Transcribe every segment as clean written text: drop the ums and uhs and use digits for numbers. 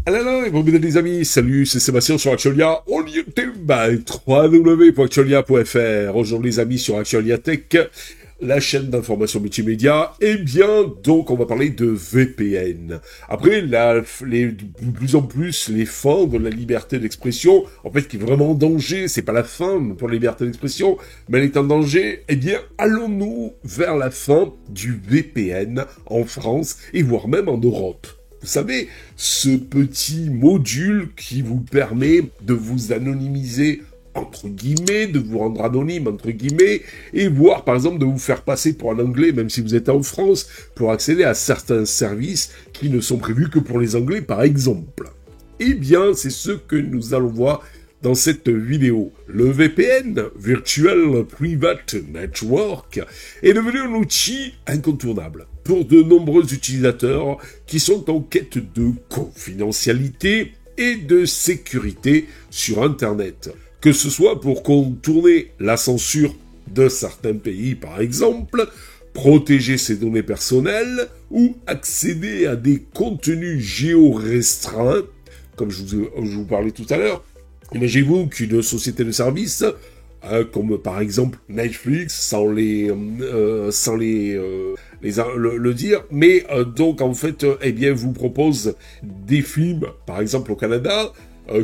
Alors, et bon, les amis, salut, c'est Sébastien sur Actualia, on YouTube, www.actualia.fr. Aujourd'hui, les amis, sur Actualia Tech, la chaîne d'information multimédia, eh bien, donc, on va parler de VPN. Après, de plus en plus, les fins de la liberté d'expression, en fait, qui est vraiment en danger, c'est pas la fin pour la liberté d'expression, mais elle est en danger, eh bien, allons-nous vers la fin du VPN en France, et voire même en Europe. Vous savez, ce petit module qui vous permet de vous anonymiser, entre guillemets, de vous rendre anonyme, entre guillemets, et voire, par exemple, de vous faire passer pour un Anglais, même si vous êtes en France, pour accéder à certains services qui ne sont prévus que pour les Anglais, par exemple. Eh bien, c'est ce que nous allons voir dans cette vidéo. Le VPN, Virtual Private Network, est devenu un outil incontournable pour de nombreux utilisateurs qui sont en quête de confidentialité et de sécurité sur Internet. Que ce soit pour contourner la censure de certains pays, par exemple, protéger ses données personnelles ou accéder à des contenus géo-restreints, comme je vous parlais tout à l'heure. Imaginez-vous qu'une société de services, comme par exemple Netflix, sans le dire, mais donc en fait, eh bien, vous propose des films, par exemple au Canada,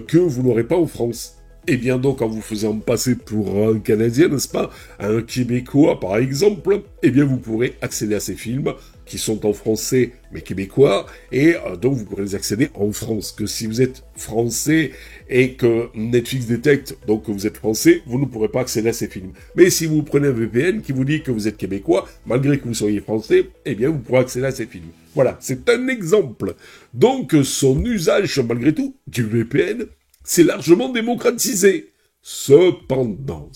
que vous n'aurez pas en France. Eh bien donc, en vous faisant passer pour un Canadien, n'est-ce pas, un Québécois par exemple, eh bien vous pourrez accéder à ces films qui sont en français mais québécois, et donc vous pourrez les accéder en France. Que si vous êtes français et que Netflix détecte donc que vous êtes français, vous ne pourrez pas accéder à ces films. Mais si vous prenez un VPN qui vous dit que vous êtes québécois, malgré que vous soyez français, eh bien vous pourrez accéder à ces films. Voilà, c'est un exemple. Donc son usage, malgré tout, du VPN, c'est largement démocratisé. Cependant,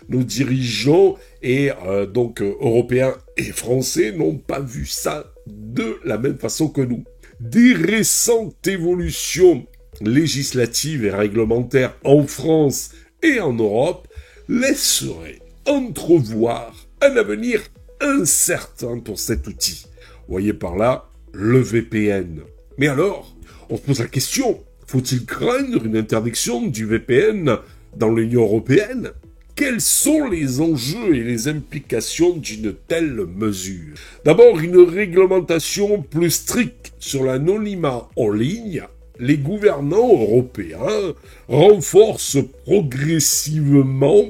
nos dirigeants et donc européens et français n'ont pas vu ça de la même façon que nous. Des récentes évolutions législatives et réglementaires en France et en Europe laisseraient entrevoir un avenir incertain pour cet outil. Voyez par là le VPN. Mais alors, on se pose la question, faut-il craindre une interdiction du VPN dans l'Union européenne ? Quels sont les enjeux et les implications d'une telle mesure ? D'abord, une réglementation plus stricte sur l'anonymat en ligne. Les gouvernants européens renforcent progressivement,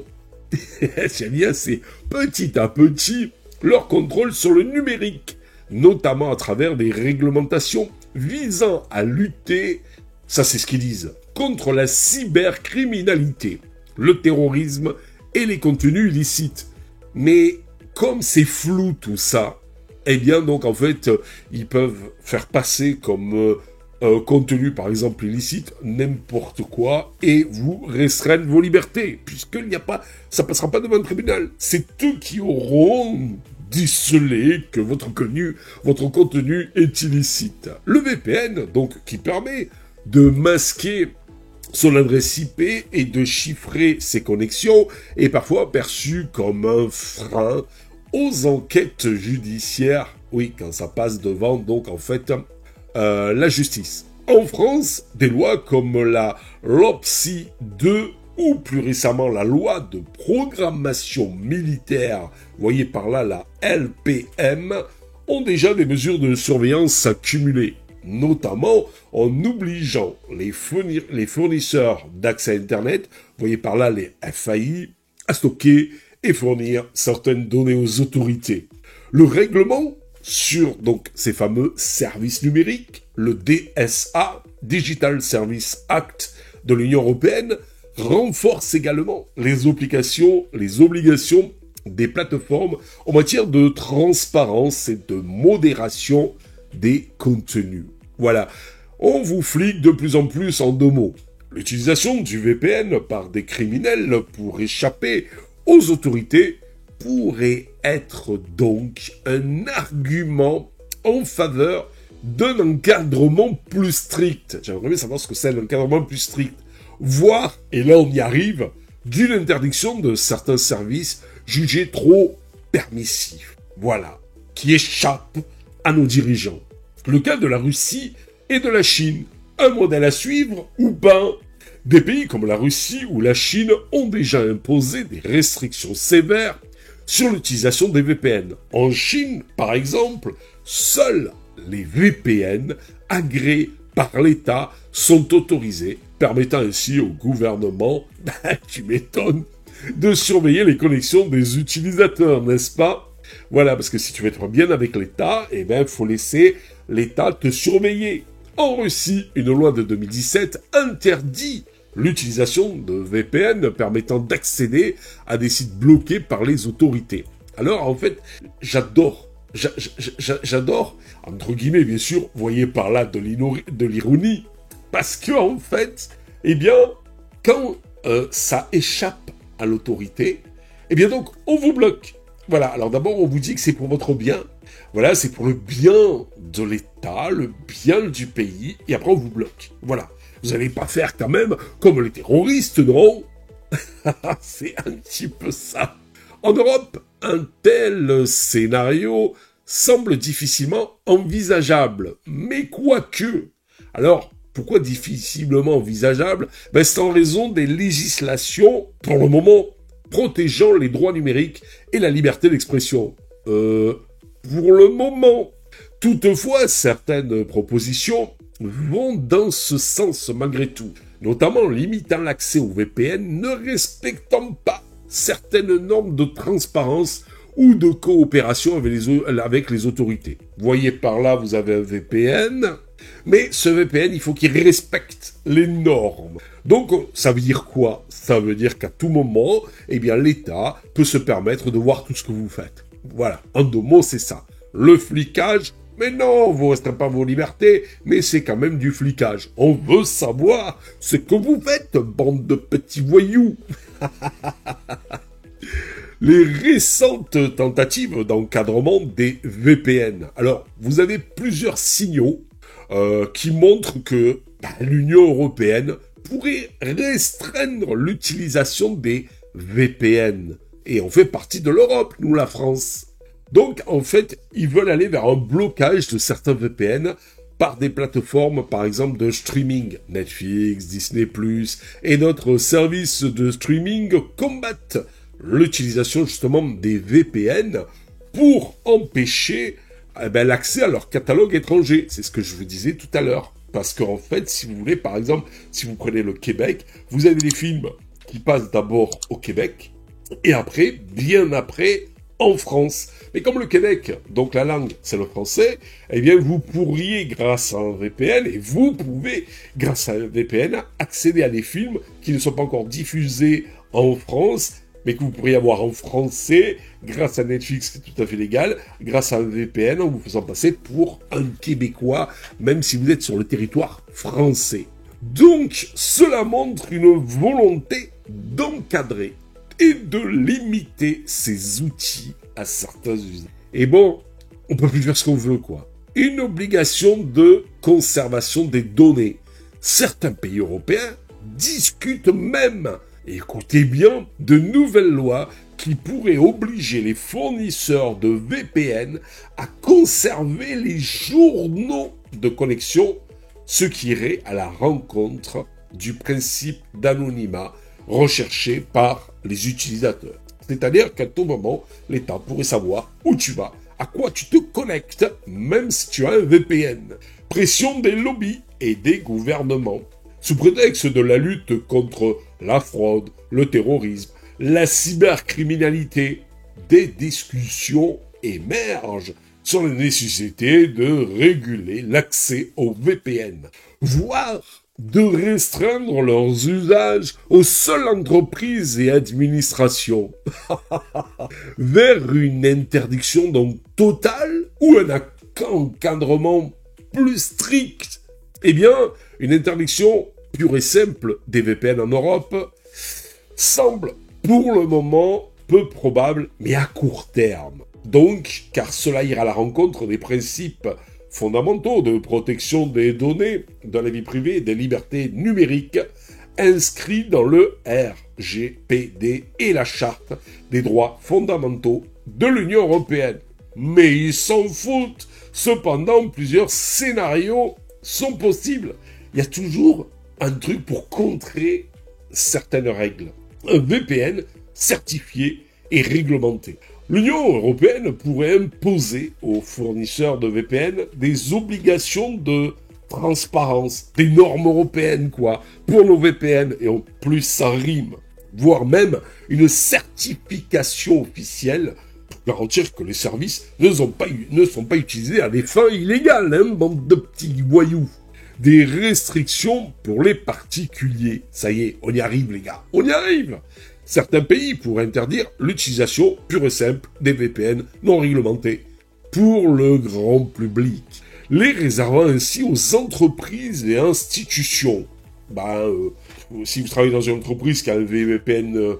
c'est petit à petit, leur contrôle sur le numérique, notamment à travers des réglementations visant à lutter, ça c'est ce qu'ils disent, contre la cybercriminalité, le terrorisme et les contenus illicites. Mais comme c'est flou tout ça, eh bien donc en fait, ils peuvent faire passer comme contenu par exemple illicite n'importe quoi et vous restreindre vos libertés, puisqu'il n'y a pas, ça passera pas devant un tribunal. C'est eux qui auront décelé que votre contenu est illicite. Le VPN, donc, qui permet de masquer son adresse IP et de chiffrer ses connexions, est parfois perçu comme un frein aux enquêtes judiciaires, oui, quand ça passe devant, donc, en fait, la justice. En France, des lois comme la LOPSI 2 ou plus récemment la loi de programmation militaire, voyez par là la LPM, ont déjà des mesures de surveillance accumulées, notamment en obligeant les fournisseurs d'accès à Internet, voyez par là les FAI, à stocker et fournir certaines données aux autorités. Le règlement sur donc ces fameux services numériques, le DSA, Digital Service Act de l'Union européenne, renforce également les obligations des plateformes en matière de transparence et de modération des contenus. Voilà, on vous flique de plus en plus en deux mots. L'utilisation du VPN par des criminels pour échapper aux autorités pourrait être donc un argument en faveur d'un encadrement plus strict. J'aimerais bien savoir ce que c'est l'encadrement plus strict. Voire, et là on y arrive, d'une interdiction de certains services jugés trop permissifs. Voilà, qui échappent à nos dirigeants. Le cas de la Russie et de la Chine. Un modèle à suivre ou pas? Des pays comme la Russie ou la Chine ont déjà imposé des restrictions sévères sur l'utilisation des VPN. En Chine, par exemple, seuls les VPN agréés par l'État sont autorisés, permettant ainsi au gouvernement, tu m'étonnes, de surveiller les connexions des utilisateurs, n'est-ce pas? Voilà, parce que si tu veux être bien avec l'État, eh ben, faut laisser l'État te surveiller. En Russie, une loi de 2017 interdit l'utilisation de VPN permettant d'accéder à des sites bloqués par les autorités. Alors, en fait, j'adore, entre guillemets, bien sûr, voyez par là de l'ironie, parce que, en fait, eh bien, quand ça échappe à l'autorité, eh bien donc, on vous bloque. Voilà, alors d'abord, on vous dit que c'est pour votre bien. Voilà, c'est pour le bien de l'État, le bien du pays, et après on vous bloque. Voilà. Vous n'allez pas faire quand même comme les terroristes, non? C'est un petit peu ça. En Europe, un tel scénario semble difficilement envisageable. Mais quoique. Alors, pourquoi difficilement envisageable? Ben, c'est en raison des législations, pour le moment, protégeant les droits numériques et la liberté d'expression. Pour le moment. Toutefois, certaines propositions vont dans ce sens malgré tout, notamment en limitant l'accès au VPN, ne respectant pas certaines normes de transparence ou de coopération avec les autorités. Voyez par là, vous avez un VPN, mais ce VPN, il faut qu'il respecte les normes. Donc, ça veut dire quoi? Ça veut dire qu'à tout moment, eh bien, l'État peut se permettre de voir tout ce que vous faites. Voilà, en 2 mots, c'est ça. Le flicage, mais non, vous ne restreint pas vos libertés, mais c'est quand même du flicage. On veut savoir ce que vous faites, bande de petits voyous. Les récentes tentatives d'encadrement des VPN. Alors, vous avez plusieurs signaux qui montrent que l'Union européenne pourrait restreindre l'utilisation des VPN. Et on fait partie de l'Europe, nous, la France. Donc, en fait, ils veulent aller vers un blocage de certains VPN par des plateformes, par exemple, de streaming. Netflix, Disney+, et d'autres services de streaming combattent l'utilisation, justement, des VPN pour empêcher l'accès à leur catalogue étranger. C'est ce que je vous disais tout à l'heure. Parce qu'en fait, si vous voulez, par exemple, si vous prenez le Québec, vous avez des films qui passent d'abord au Québec, et après, bien après, en France. Mais comme le Québec, donc la langue, c'est le français, eh bien, vous pourriez, grâce à un VPN, et vous pouvez, grâce à un VPN, accéder à des films qui ne sont pas encore diffusés en France, mais que vous pourriez avoir en français, grâce à Netflix, qui est tout à fait légal, grâce à un VPN, en vous faisant passer pour un Québécois, même si vous êtes sur le territoire français. Donc, cela montre une volonté d'encadrer et de limiter ces outils à certains usages. Et bon, on peut plus faire ce qu'on veut, quoi. Une obligation de conservation des données. Certains pays européens discutent même, écoutez bien, de nouvelles lois qui pourraient obliger les fournisseurs de VPN à conserver les journaux de connexion, ce qui irait à la rencontre du principe d'anonymat recherché par les utilisateurs. C'est-à-dire qu'à tout moment, l'État pourrait savoir où tu vas, à quoi tu te connectes, même si tu as un VPN. Pression des lobbies et des gouvernements. Sous prétexte de la lutte contre la fraude, le terrorisme, la cybercriminalité, des discussions émergent sur la nécessité de réguler l'accès aux VPN, voire de restreindre leurs usages aux seules entreprises et administrations, vers une interdiction donc totale ou un encadrement plus strict. Eh bien, une interdiction pure et simple des VPN en Europe semble pour le moment peu probable, mais à court terme. Donc, car cela ira à la rencontre des principes fondamentaux de protection des données, de la vie privée et des libertés numériques inscrits dans le RGPD et la Charte des droits fondamentaux de l'Union européenne. Mais ils s'en foutent. Cependant, plusieurs scénarios sont possibles. Il y a toujours un truc pour contrer certaines règles. Un VPN certifié et réglementé. L'Union européenne pourrait imposer aux fournisseurs de VPN des obligations de transparence, des normes européennes, quoi, pour nos VPN, et en plus ça rime, voire même une certification officielle pour garantir que les services ne sont pas utilisés à des fins illégales, hein, bande de petits voyous. Des restrictions pour les particuliers. Ça y est, on y arrive les gars, on y arrive. Certains pays pourraient interdire l'utilisation pure et simple des VPN non réglementés pour le grand public, les réservant ainsi aux entreprises et institutions. Si vous travaillez dans une entreprise qui a un VPN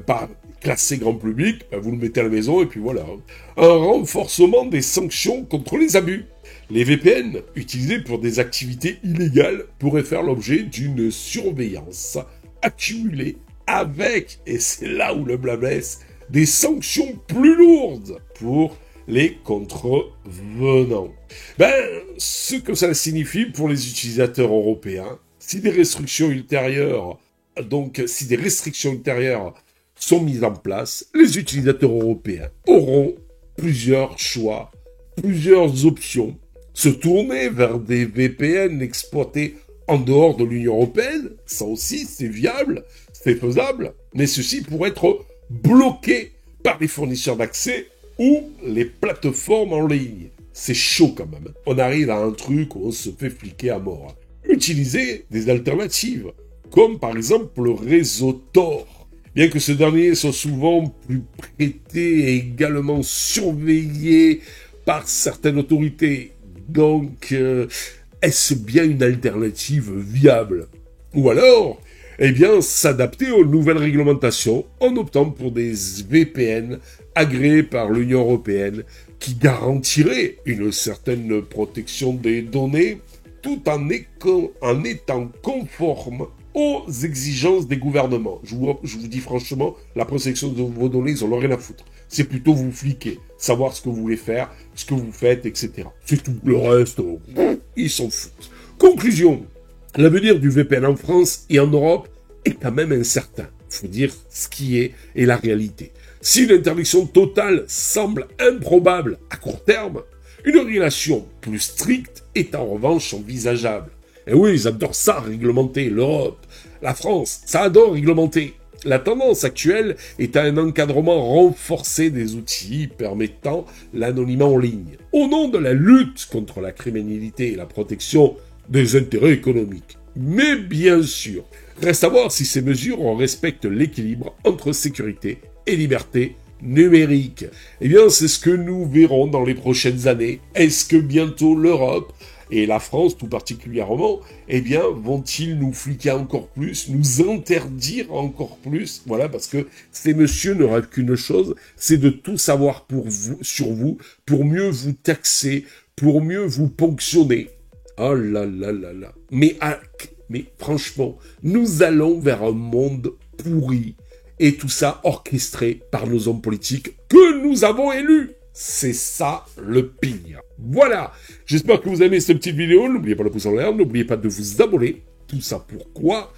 pas classé grand public, vous le mettez à la maison et puis voilà. Un renforcement des sanctions contre les abus. Les VPN utilisés pour des activités illégales pourraient faire l'objet d'une surveillance accumulée avec, et c'est là où le blabla est, des sanctions plus lourdes pour les contrevenants. Ce que ça signifie pour les utilisateurs européens, si des restrictions ultérieures sont mises en place, les utilisateurs européens auront plusieurs choix, plusieurs options. Se tourner vers des VPN exploités en dehors de l'Union européenne, ça aussi c'est viable, c'est faisable, mais ceci pourrait être bloqué par les fournisseurs d'accès ou les plateformes en ligne. C'est chaud quand même. On arrive à un truc où on se fait fliquer à mort. Utiliser des alternatives, comme par exemple le réseau Tor. Bien que ce dernier soit souvent plus prêté et également surveillé par certaines autorités. Donc, est-ce bien une alternative viable? Ou alors, s'adapter aux nouvelles réglementations en optant pour des VPN agréés par l'Union européenne qui garantiraient une certaine protection des données tout en étant conforme aux exigences des gouvernements. Je vous dis franchement, la protection de vos données, ils en ont rien à foutre. C'est plutôt vous fliquer, savoir ce que vous voulez faire, ce que vous faites, etc. C'est tout. Le reste, ils s'en foutent. Conclusion. L'avenir du VPN en France et en Europe est quand même incertain. Faut dire ce qui est et la réalité. Si l'interdiction totale semble improbable à court terme, une régulation plus stricte est en revanche envisageable. Et oui, ils adorent ça, réglementer. L'Europe, la France, ça adore réglementer. La tendance actuelle est à un encadrement renforcé des outils permettant l'anonymat en ligne, au nom de la lutte contre la criminalité et la protection des intérêts économiques. Mais bien sûr, reste à voir si ces mesures respectent l'équilibre entre sécurité et liberté numérique. C'est ce que nous verrons dans les prochaines années. Est-ce que bientôt l'Europe et la France tout particulièrement, vont-ils nous fliquer encore plus, nous interdire encore plus? Voilà, parce que ces messieurs ne rêvent qu'une chose, c'est de tout savoir sur vous, pour mieux vous taxer, pour mieux vous ponctionner. Oh là là là là. Mais franchement, nous allons vers un monde pourri, et tout ça orchestré par nos hommes politiques que nous avons élus. C'est ça le pire. Voilà, j'espère que vous avez aimé cette petite vidéo. N'oubliez pas le pouce en l'air, n'oubliez pas de vous abonner. Tout ça pourquoi?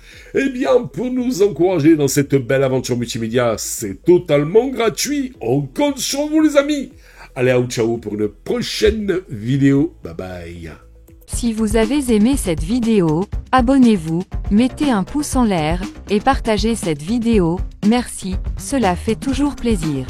Pour nous encourager dans cette belle aventure multimédia, c'est totalement gratuit. On compte sur vous les amis. Allez, ciao pour une prochaine vidéo. Bye bye. Si vous avez aimé cette vidéo, abonnez-vous, mettez un pouce en l'air, et partagez cette vidéo. Merci, cela fait toujours plaisir.